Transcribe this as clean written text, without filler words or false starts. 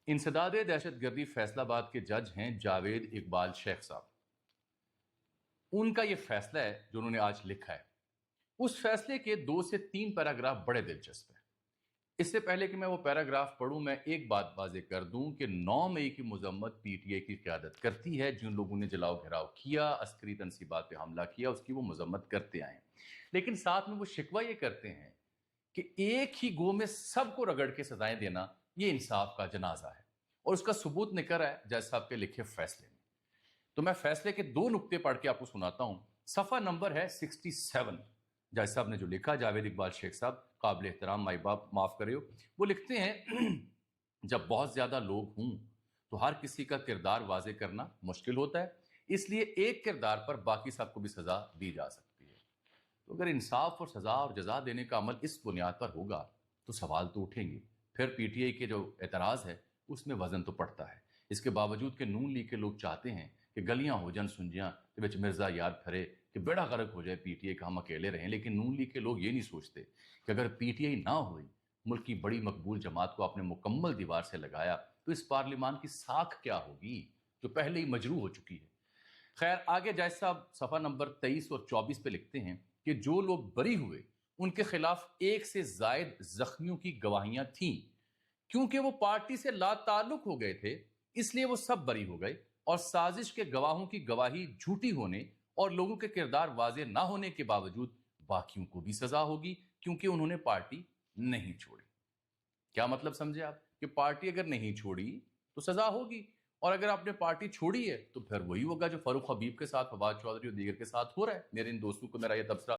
इंसदाद दहशत गर्दी फैसलाबाद के जज हैं जावेद इकबाल शेख साहब। उनका ये फैसला है जो उन्होंने आज लिखा है। उस फैसले के 2 से 3 पैराग्राफ बड़े दिलचस्प हैं। इससे पहले कि मैं वो पैराग्राफ पढ़ूं, मैं एक बात वाज़ेह कर दूं कि 9 मई की मजम्मत पीटीआई की क़यादत करती है। जिन लोगों ने जलाओ घेराव किया, अस्करी तनसीबात पे हमला किया, उसकी वो मजम्मत करते आए हैं। लेकिन साथ में वो शिकवा ये करते हैं कि एक ही गो में सबको रगड़ के सजाएं देना ये इंसाफ का जनाजा है, और उसका सबूत निकल है जज साहब के लिखे फैसले में। तो मैं फैसले के 2 नुक्ते पढ़ के आपको सुनाता हूं। सफ़ा नंबर है 67। जज साहब ने जो लिखा, जावेद इकबाल शेख साहब, काबिल एहतराम माई बाप, माफ़ करियो, वो लिखते हैं जब बहुत ज़्यादा लोग हों तो हर किसी का किरदार वाजे करना मुश्किल होता है, इसलिए एक किरदार पर बाकी सबको भी सज़ा दी जा सकती है। तो अगर इंसाफ और सज़ा और जजा देने का अमल इस बुनियाद पर होगा तो सवाल तो उठेंगे। फिर पीटीआई के जो एतराज़ है उसमें वजन तो पड़ता है। इसके बावजूद कि नून लीग के लोग चाहते हैं कि गलियां हो जान सुंजियां के बिच मिर्जा यार फरे कि बेड़ा गर्क हो जाए पीटीआई का, हम अकेले रहें, लेकिन नून लीग के लोग ये नहीं सोचते कि अगर पीटीआई ना हुई, मुल्क की बड़ी मकबूल जमात को आपने मुकम्मल दीवार से लगाया, तो इस पार्लिमान की साख क्या होगी जो पहले ही मजरू हो चुकी है। खैर, आगे जज साहब सफ़ा नंबर 23 और 24 पे लिखते हैं कि जो लोग बरी हुए उनके खिलाफ 1 से ज़ायद जख्मियों की गवाहियां थीं। क्योंकि वो पार्टी से लाताल्लुक हो गए थे, इसलिए वो सब बरी हो गए, और साजिश के गवाहों की गवाही झूठी होने और लोगों के किरदार वाजे ना होने के बावजूद बाकियों को भी सजा होगी, क्योंकि उन्होंने पार्टी नहीं छोड़ी। क्या मतलब समझे आप कि पार्टी अगर नहीं छोड़ी तो सजा होगी, और अगर आपने पार्टी छोड़ी है तो फिर वही होगा जो फारूक हबीब के साथ, फवाद चौधरी और दीगर के साथ हो रहा है। मेरे इन दोस्तों को मेरा यह तबसरा